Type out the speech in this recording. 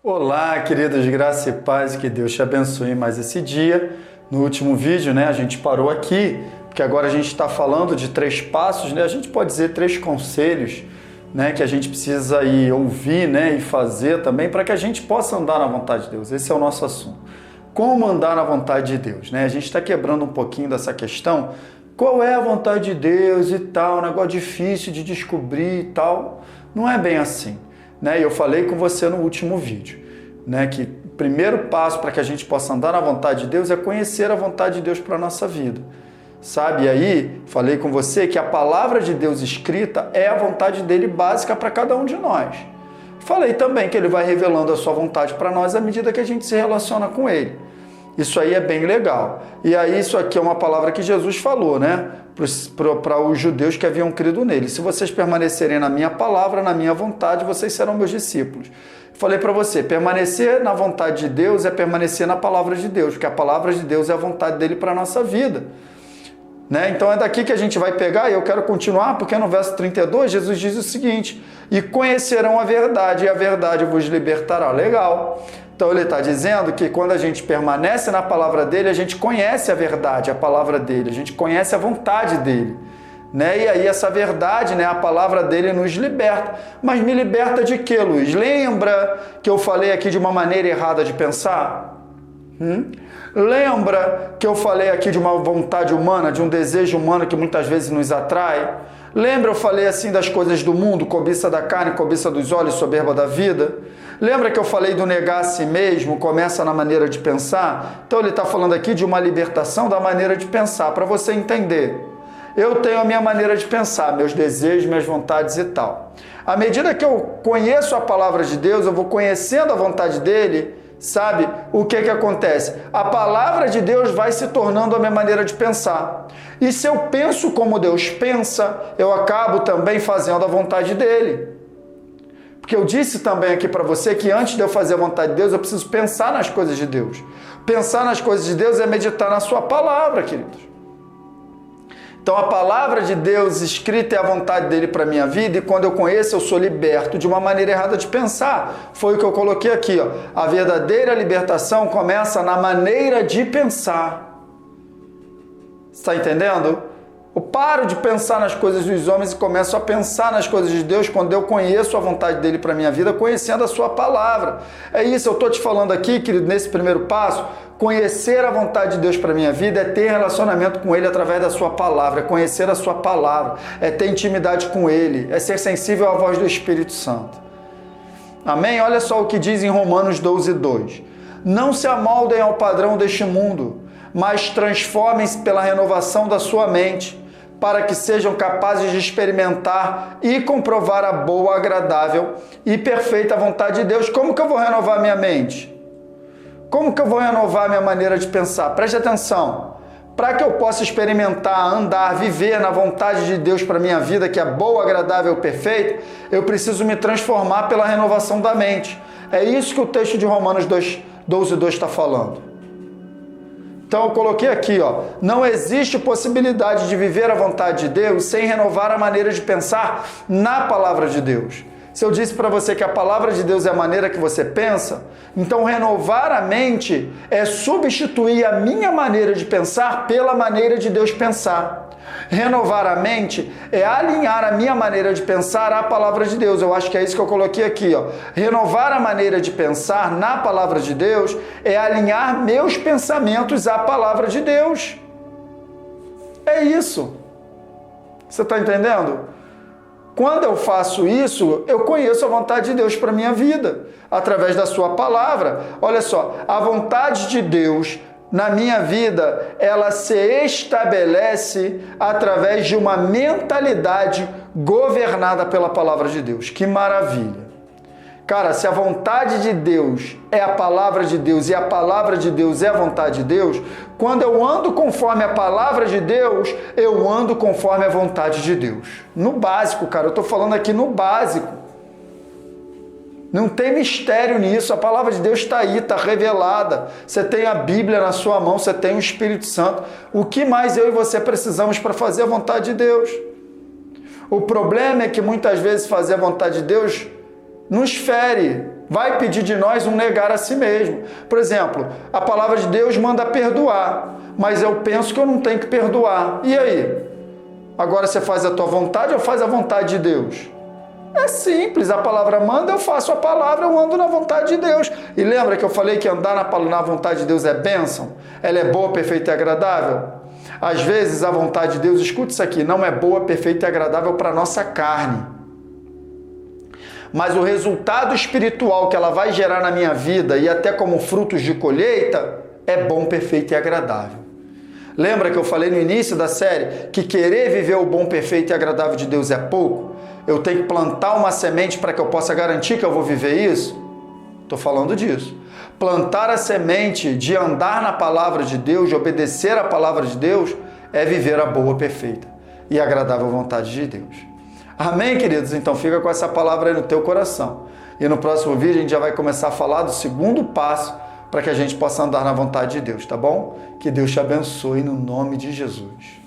Olá, queridos, graça e paz, que Deus te abençoe mais esse dia. No último vídeo, a gente parou aqui, porque agora a gente está falando de 3 passos, a gente pode dizer 3 conselhos, que a gente precisa ir ouvir, e fazer também, para que a gente possa andar na vontade de Deus. Esse é o nosso assunto. Como andar na vontade de Deus, A gente está quebrando um pouquinho dessa questão. Qual é a vontade de Deus e tal, um negócio difícil de descobrir e tal. Não é bem assim. E eu falei com você no último vídeo, que o primeiro passo para que a gente possa andar na vontade de Deus é conhecer a vontade de Deus para a nossa vida. Sabe? E aí, falei com você que a palavra de Deus escrita é a vontade dele básica para cada um de nós. Falei também que ele vai revelando a sua vontade para nós à medida que a gente se relaciona com ele. Isso aí é bem legal. E aí isso aqui é uma palavra que Jesus falou, para os judeus que haviam crido nele. Se vocês permanecerem na minha palavra, na minha vontade, vocês serão meus discípulos. Falei para você, permanecer na vontade de Deus é permanecer na palavra de Deus, porque a palavra de Deus é a vontade dele para a nossa vida. Então é daqui que a gente vai pegar, e eu quero continuar, porque no verso 32, Jesus diz o seguinte: e conhecerão a verdade, e a verdade vos libertará. Legal. Então ele está dizendo que quando a gente permanece na palavra dele, a gente conhece a verdade, a palavra dele, a gente conhece a vontade dele. E aí essa verdade, a palavra dele nos liberta. Mas me liberta de quê, Luiz? Lembra que eu falei aqui de uma maneira errada de pensar? Lembra que eu falei aqui de uma vontade humana, de um desejo humano que muitas vezes nos atrai? Lembra eu falei assim das coisas do mundo, cobiça da carne, cobiça dos olhos, soberba da vida? Lembra que eu falei do negar a si mesmo, começa na maneira de pensar? Então ele está falando aqui de uma libertação da maneira de pensar, para você entender. Eu tenho a minha maneira de pensar, meus desejos, minhas vontades e tal. À medida que eu conheço a palavra de Deus, eu vou conhecendo a vontade dele, sabe? O que acontece? A palavra de Deus vai se tornando a minha maneira de pensar. E se eu penso como Deus pensa, eu acabo também fazendo a vontade dele. Porque eu disse também aqui para você que antes de eu fazer a vontade de Deus, eu preciso pensar nas coisas de Deus. Pensar nas coisas de Deus é meditar na sua palavra, queridos. Então a palavra de Deus escrita é a vontade dele para a minha vida, e quando eu conheço, eu sou liberto de uma maneira errada de pensar. Foi o que eu coloquei aqui. A verdadeira libertação começa na maneira de pensar. Está entendendo? Eu paro de pensar nas coisas dos homens e começo a pensar nas coisas de Deus quando eu conheço a vontade dele para a minha vida, conhecendo a sua palavra. É isso, eu estou te falando aqui, querido, nesse primeiro passo. Conhecer a vontade de Deus para a minha vida é ter relacionamento com ele através da sua palavra, é conhecer a sua palavra, é ter intimidade com ele, é ser sensível à voz do Espírito Santo. Amém? Olha só o que diz em Romanos 12:2. Não se amoldem ao padrão deste mundo, mas transformem-se pela renovação da sua mente, para que sejam capazes de experimentar e comprovar a boa, agradável e perfeita vontade de Deus. Como que eu vou renovar minha mente? Como que eu vou renovar minha maneira de pensar? Preste atenção. Para que eu possa experimentar, andar, viver na vontade de Deus para a minha vida, que é boa, agradável e perfeita, eu preciso me transformar pela renovação da mente. É isso que o texto de Romanos 12:2 está falando. Então eu coloquei aqui, não existe possibilidade de viver a vontade de Deus sem renovar a maneira de pensar na palavra de Deus. Se eu disse para você que a palavra de Deus é a maneira que você pensa, então renovar a mente é substituir a minha maneira de pensar pela maneira de Deus pensar. Renovar a mente é alinhar a minha maneira de pensar à palavra de Deus. Eu acho que é isso que eu coloquei aqui. Renovar a maneira de pensar na palavra de Deus é alinhar meus pensamentos à palavra de Deus. É isso. Você está entendendo? Quando eu faço isso, eu conheço a vontade de Deus para a minha vida, através da sua palavra. Olha só, a vontade de Deus na minha vida, ela se estabelece através de uma mentalidade governada pela palavra de Deus. Que maravilha! Cara, se a vontade de Deus é a palavra de Deus e a palavra de Deus é a vontade de Deus, quando eu ando conforme a palavra de Deus, eu ando conforme a vontade de Deus. No básico, cara, eu estou falando aqui no básico. Não tem mistério nisso, a palavra de Deus está aí, está revelada. Você tem a Bíblia na sua mão, você tem o Espírito Santo. O que mais eu e você precisamos para fazer a vontade de Deus? O problema é que muitas vezes fazer a vontade de Deus nos fere, vai pedir de nós um negar a si mesmo. Por exemplo, a palavra de Deus manda perdoar, mas eu penso que eu não tenho que perdoar. E aí? Agora você faz a tua vontade ou faz a vontade de Deus? É simples, a palavra manda, eu faço a palavra, eu ando na vontade de Deus. E lembra que eu falei que andar na vontade de Deus é bênção? Ela é boa, perfeita e agradável? Às vezes a vontade de Deus, escuta isso aqui, não é boa, perfeita e agradável para a nossa carne. Mas o resultado espiritual que ela vai gerar na minha vida e até como frutos de colheita é bom, perfeito e agradável. Lembra que eu falei no início da série que querer viver o bom, perfeito e agradável de Deus é pouco? Eu tenho que plantar uma semente para que eu possa garantir que eu vou viver isso? Estou falando disso. Plantar a semente de andar na palavra de Deus, de obedecer a palavra de Deus, é viver a boa, perfeita e agradável vontade de Deus. Amém, queridos? Então fica com essa palavra aí no teu coração. E no próximo vídeo a gente já vai começar a falar do segundo passo para que a gente possa andar na vontade de Deus, tá bom? Que Deus te abençoe no nome de Jesus.